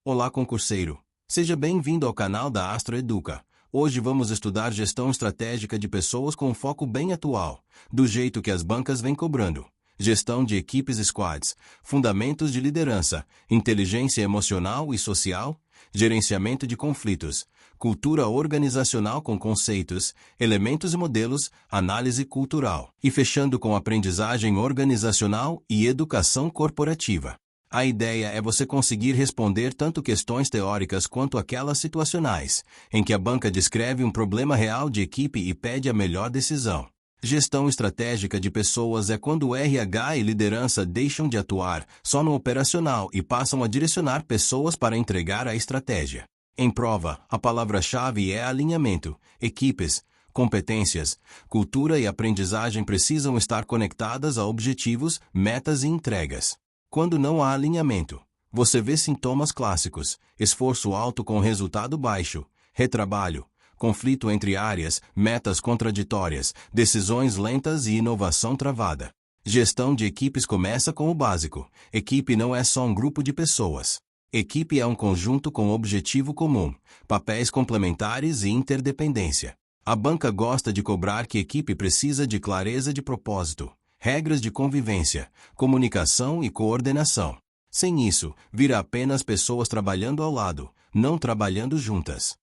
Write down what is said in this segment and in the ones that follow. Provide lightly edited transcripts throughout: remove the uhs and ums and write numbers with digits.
Olá, concurseiro. Seja bem-vindo ao canal da Astro Educa. Hoje vamos estudar gestão estratégica de pessoas com um foco bem atual, do jeito que as bancas vêm cobrando. Gestão de equipes squads, fundamentos de liderança, inteligência emocional e social, gerenciamento de conflitos, cultura organizacional com conceitos, elementos e modelos, análise cultural. E fechando com aprendizagem organizacional e educação corporativa. A ideia é você conseguir responder tanto questões teóricas quanto aquelas situacionais, em que a banca descreve um problema real de equipe e pede a melhor decisão. Gestão estratégica de pessoas é quando o RH e liderança deixam de atuar só no operacional e passam a direcionar pessoas para entregar a estratégia. Em prova, a palavra-chave é alinhamento. Equipes, competências, cultura e aprendizagem precisam estar conectadas a objetivos, metas e entregas. Quando não há alinhamento, você vê sintomas clássicos: esforço alto com resultado baixo, retrabalho, conflito entre áreas, metas contraditórias, decisões lentas e inovação travada. Gestão de equipes começa com o básico. Equipe não é só um grupo de pessoas. Equipe é um conjunto com objetivo comum, papéis complementares e interdependência. A banca gosta de cobrar que equipe precisa de clareza de propósito, regras de convivência, comunicação e coordenação. Sem isso, vira apenas pessoas trabalhando ao lado, não trabalhando juntas.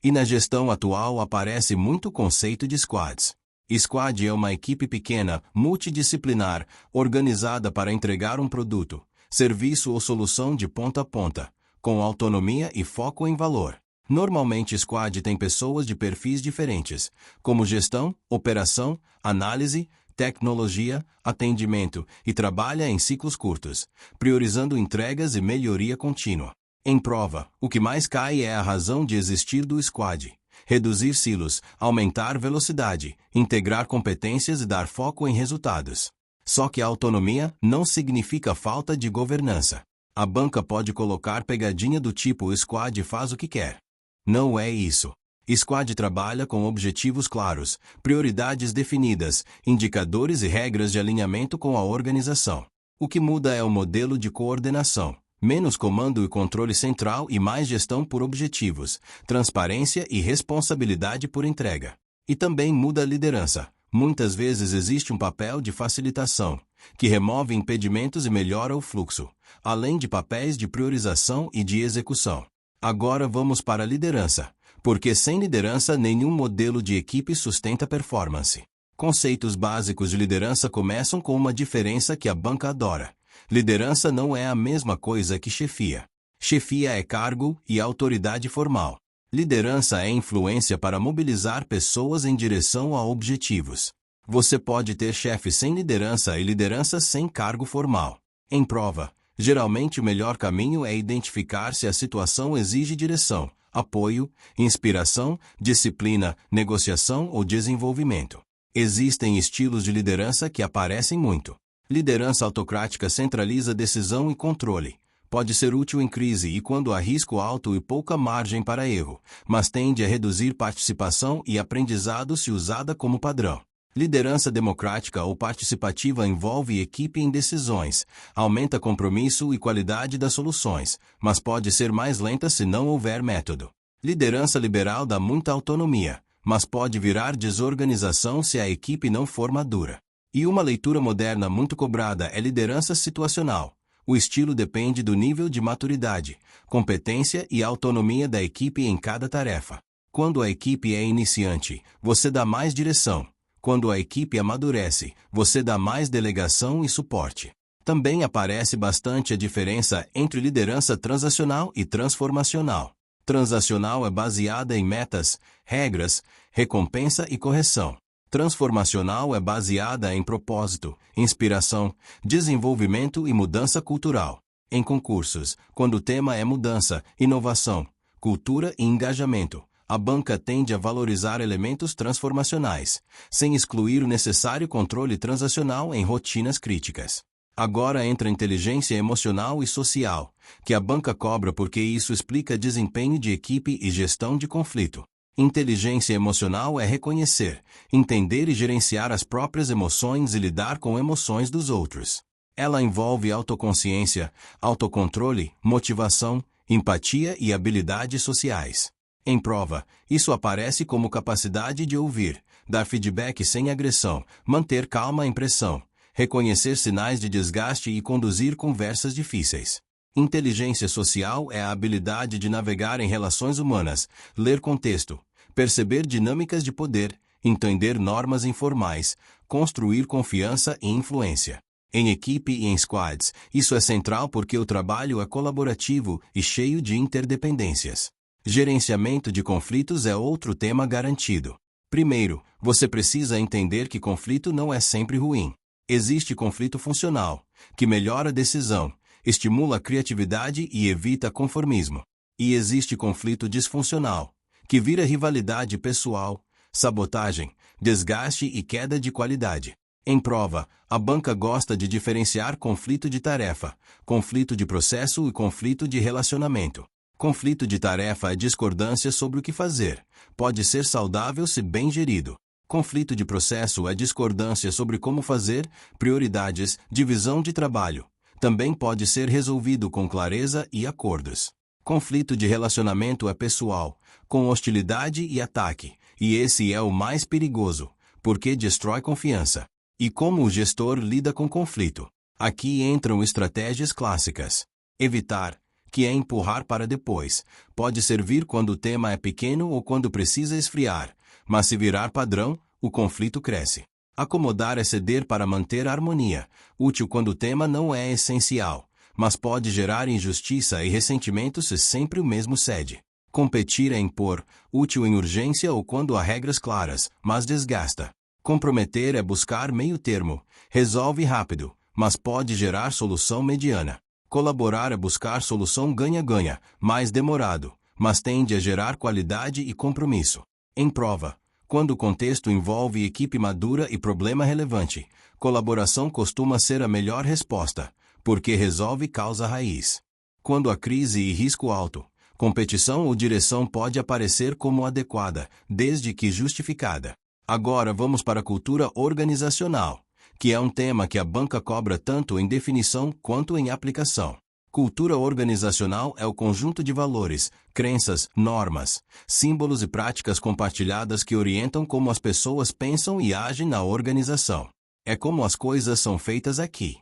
E na gestão atual aparece muito o conceito de squads. Squad é uma equipe pequena, multidisciplinar, organizada para entregar um produto, serviço ou solução de ponta a ponta, com autonomia e foco em valor. Normalmente squad tem pessoas de perfis diferentes, como gestão, operação, análise, tecnologia, atendimento, e trabalha em ciclos curtos, priorizando entregas e melhoria contínua. Em prova, o que mais cai é a razão de existir do squad: reduzir silos, aumentar velocidade, integrar competências e dar foco em resultados. Só que a autonomia não significa falta de governança. A banca pode colocar pegadinha do tipo "o squad faz o que quer". Não é isso. Squad trabalha com objetivos claros, prioridades definidas, indicadores e regras de alinhamento com a organização. O que muda é o modelo de coordenação. Menos comando e controle central e mais gestão por objetivos, transparência e responsabilidade por entrega. E também muda a liderança. Muitas vezes existe um papel de facilitação, que remove impedimentos e melhora o fluxo, além de papéis de priorização e de execução. Agora vamos para a liderança, porque sem liderança nenhum modelo de equipe sustenta performance. Conceitos básicos de liderança começam com uma diferença que a banca adora. Liderança não é a mesma coisa que chefia. Chefia é cargo e autoridade formal. Liderança é influência para mobilizar pessoas em direção a objetivos. Você pode ter chefe sem liderança e liderança sem cargo formal. Em prova, geralmente o melhor caminho é identificar se a situação exige direção, apoio, inspiração, disciplina, negociação ou desenvolvimento. Existem estilos de liderança que aparecem muito. Liderança autocrática centraliza decisão e controle. Pode ser útil em crise e quando há risco alto e pouca margem para erro, mas tende a reduzir participação e aprendizado se usada como padrão. Liderança democrática ou participativa envolve equipe em decisões, aumenta compromisso e qualidade das soluções, mas pode ser mais lenta se não houver método. Liderança liberal dá muita autonomia, mas pode virar desorganização se a equipe não for madura. E uma leitura moderna muito cobrada é liderança situacional. O estilo depende do nível de maturidade, competência e autonomia da equipe em cada tarefa. Quando a equipe é iniciante, você dá mais direção. Quando a equipe amadurece, você dá mais delegação e suporte. Também aparece bastante a diferença entre liderança transacional e transformacional. Transacional é baseada em metas, regras, recompensa e correção. Transformacional é baseada em propósito, inspiração, desenvolvimento e mudança cultural. Em concursos, quando o tema é mudança, inovação, cultura e engajamento, a banca tende a valorizar elementos transformacionais, sem excluir o necessário controle transacional em rotinas críticas. Agora entra a inteligência emocional e social, que a banca cobra porque isso explica desempenho de equipe e gestão de conflito. Inteligência emocional é reconhecer, entender e gerenciar as próprias emoções e lidar com emoções dos outros. Ela envolve autoconsciência, autocontrole, motivação, empatia e habilidades sociais. Em prova, isso aparece como capacidade de ouvir, dar feedback sem agressão, manter calma em pressão, reconhecer sinais de desgaste e conduzir conversas difíceis. Inteligência social é a habilidade de navegar em relações humanas, ler contexto, perceber dinâmicas de poder, entender normas informais, construir confiança e influência. Em equipe e em squads, isso é central porque o trabalho é colaborativo e cheio de interdependências. Gerenciamento de conflitos é outro tema garantido. Primeiro, você precisa entender que conflito não é sempre ruim. Existe conflito funcional, que melhora a decisão, estimula a criatividade e evita conformismo. E existe conflito disfuncional, que vira rivalidade pessoal, sabotagem, desgaste e queda de qualidade. Em prova, a banca gosta de diferenciar conflito de tarefa, conflito de processo e conflito de relacionamento. Conflito de tarefa é discordância sobre o que fazer. Pode ser saudável se bem gerido. Conflito de processo é discordância sobre como fazer, prioridades, divisão de trabalho. Também pode ser resolvido com clareza e acordos. Conflito de relacionamento é pessoal, com hostilidade e ataque, e esse é o mais perigoso, porque destrói confiança. E como o gestor lida com conflito? Aqui entram estratégias clássicas. Evitar, que é empurrar para depois, pode servir quando o tema é pequeno ou quando precisa esfriar, mas se virar padrão, o conflito cresce. Acomodar é ceder para manter a harmonia, útil quando o tema não é essencial, mas pode gerar injustiça e ressentimento se sempre o mesmo cede. Competir é impor, útil em urgência ou quando há regras claras, mas desgasta. Comprometer é buscar meio termo, resolve rápido, mas pode gerar solução mediana. Colaborar é buscar solução ganha-ganha, mais demorado, mas tende a gerar qualidade e compromisso. Em prova, quando o contexto envolve equipe madura e problema relevante, colaboração costuma ser a melhor resposta, porque resolve causa raiz. Quando há crise e risco alto, competição ou direção pode aparecer como adequada, desde que justificada. Agora vamos para a cultura organizacional, que é um tema que a banca cobra tanto em definição quanto em aplicação. Cultura organizacional é o conjunto de valores, crenças, normas, símbolos e práticas compartilhadas que orientam como as pessoas pensam e agem na organização. É como as coisas são feitas aqui.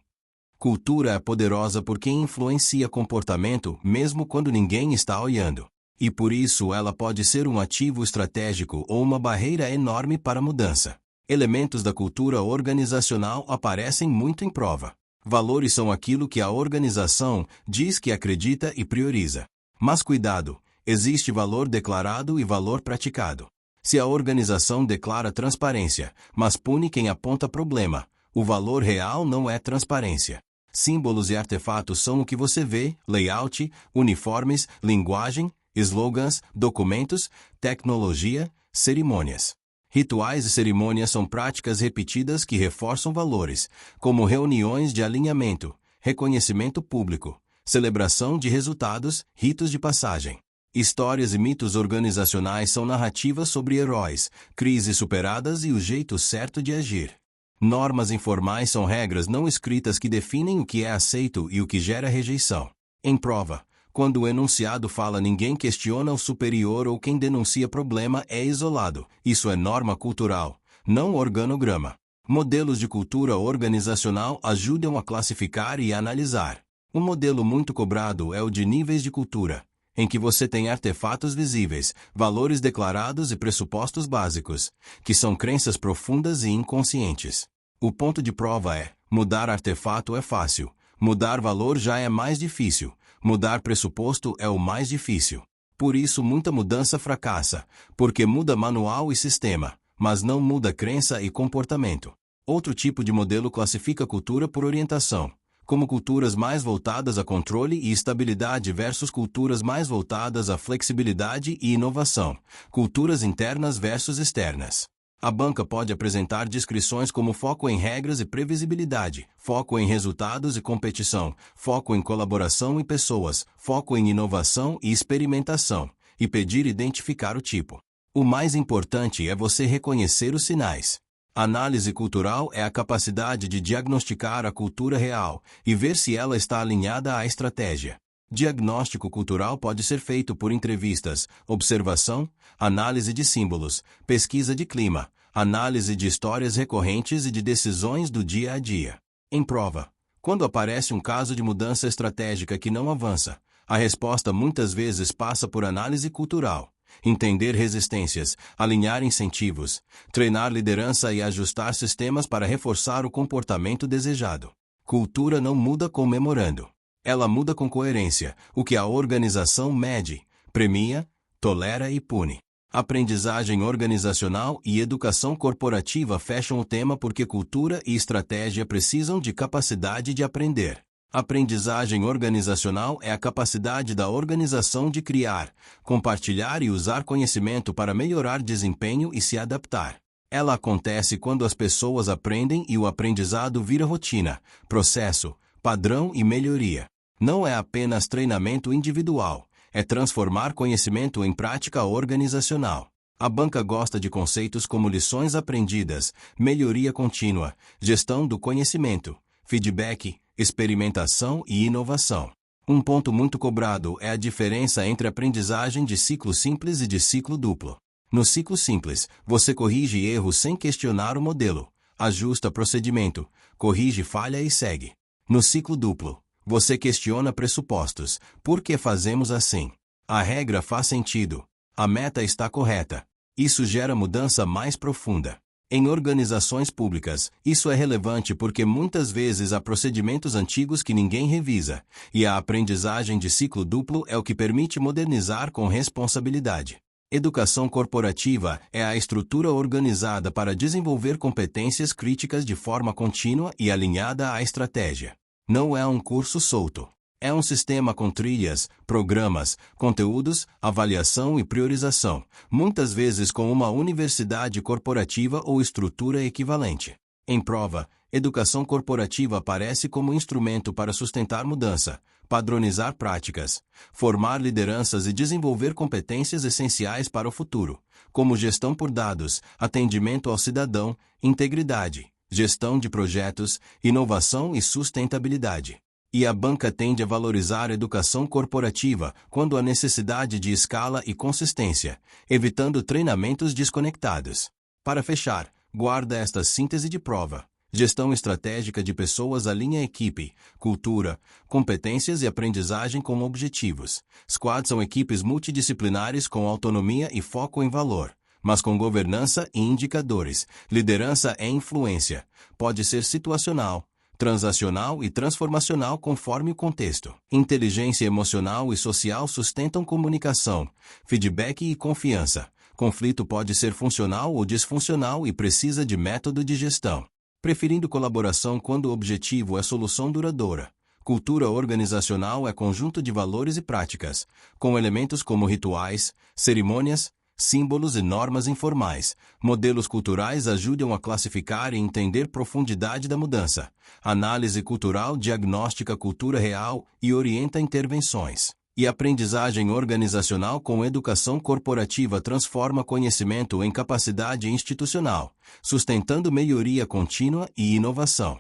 Cultura é poderosa porque influencia comportamento mesmo quando ninguém está olhando. E por isso ela pode ser um ativo estratégico ou uma barreira enorme para a mudança. Elementos da cultura organizacional aparecem muito em prova. Valores são aquilo que a organização diz que acredita e prioriza. Mas cuidado, existe valor declarado e valor praticado. Se a organização declara transparência, mas pune quem aponta problema, o valor real não é transparência. Símbolos e artefatos são o que você vê, layout, uniformes, linguagem, slogans, documentos, tecnologia, cerimônias. Rituais e cerimônias são práticas repetidas que reforçam valores, como reuniões de alinhamento, reconhecimento público, celebração de resultados, ritos de passagem. Histórias e mitos organizacionais são narrativas sobre heróis, crises superadas e o jeito certo de agir. Normas informais são regras não escritas que definem o que é aceito e o que gera rejeição. Em prova, quando o enunciado fala ninguém questiona o superior ou quem denuncia problema é isolado. Isso é norma cultural, não organograma. Modelos de cultura organizacional ajudam a classificar e analisar. Um modelo muito cobrado é o de níveis de cultura, em que você tem artefatos visíveis, valores declarados e pressupostos básicos, que são crenças profundas e inconscientes. O ponto de prova é: mudar artefato é fácil, mudar valor já é mais difícil. Mudar pressuposto é o mais difícil. Por isso muita mudança fracassa, porque muda manual e sistema, mas não muda crença e comportamento. Outro tipo de modelo classifica a cultura por orientação, como culturas mais voltadas a controle e estabilidade versus culturas mais voltadas a flexibilidade e inovação, culturas internas versus externas. A banca pode apresentar descrições como foco em regras e previsibilidade, foco em resultados e competição, foco em colaboração e pessoas, foco em inovação e experimentação, e pedir identificar o tipo. O mais importante é você reconhecer os sinais. Análise cultural é a capacidade de diagnosticar a cultura real e ver se ela está alinhada à estratégia. Diagnóstico cultural pode ser feito por entrevistas, observação, análise de símbolos, pesquisa de clima, análise de histórias recorrentes e de decisões do dia a dia. Em prova, quando aparece um caso de mudança estratégica que não avança, a resposta muitas vezes passa por análise cultural. Entender resistências, alinhar incentivos, treinar liderança e ajustar sistemas para reforçar o comportamento desejado. Cultura não muda com memorando. Ela muda com coerência, o que a organização mede, premia, tolera e pune. Aprendizagem organizacional e educação corporativa fecham o tema porque cultura e estratégia precisam de capacidade de aprender. Aprendizagem organizacional é a capacidade da organização de criar, compartilhar e usar conhecimento para melhorar desempenho e se adaptar. Ela acontece quando as pessoas aprendem e o aprendizado vira rotina, processo, padrão e melhoria. Não é apenas treinamento individual, é transformar conhecimento em prática organizacional. A banca gosta de conceitos como lições aprendidas, melhoria contínua, gestão do conhecimento, feedback, experimentação e inovação. Um ponto muito cobrado é a diferença entre aprendizagem de ciclo simples e de ciclo duplo. No ciclo simples, você corrige erros sem questionar o modelo, ajusta procedimento, corrige falha e segue. No ciclo duplo, você questiona pressupostos. Por que fazemos assim? A regra faz sentido. A meta está correta. Isso gera mudança mais profunda. Em organizações públicas, isso é relevante porque muitas vezes há procedimentos antigos que ninguém revisa, e a aprendizagem de ciclo duplo é o que permite modernizar com responsabilidade. Educação corporativa é a estrutura organizada para desenvolver competências críticas de forma contínua e alinhada à estratégia. Não é um curso solto. É um sistema com trilhas, programas, conteúdos, avaliação e priorização, muitas vezes com uma universidade corporativa ou estrutura equivalente. Em prova, educação corporativa aparece como instrumento para sustentar mudança, padronizar práticas, formar lideranças e desenvolver competências essenciais para o futuro, como gestão por dados, atendimento ao cidadão, integridade, gestão de projetos, inovação e sustentabilidade. E a banca tende a valorizar a educação corporativa quando há necessidade de escala e consistência, evitando treinamentos desconectados. Para fechar, guarda esta síntese de prova. Gestão estratégica de pessoas alinha equipe, cultura, competências e aprendizagem com objetivos. Squad são equipes multidisciplinares com autonomia e foco em valor, mas com governança e indicadores. Liderança é influência. Pode ser situacional, transacional e transformacional conforme o contexto. Inteligência emocional e social sustentam comunicação, feedback e confiança. Conflito pode ser funcional ou disfuncional e precisa de método de gestão. Preferindo colaboração quando o objetivo é solução duradoura. Cultura organizacional é conjunto de valores e práticas, com elementos como rituais, cerimônias, símbolos e normas informais. Modelos culturais ajudam a classificar e entender profundidade da mudança. Análise cultural diagnostica a cultura real e orienta intervenções. E aprendizagem organizacional com educação corporativa transforma conhecimento em capacidade institucional, sustentando melhoria contínua e inovação.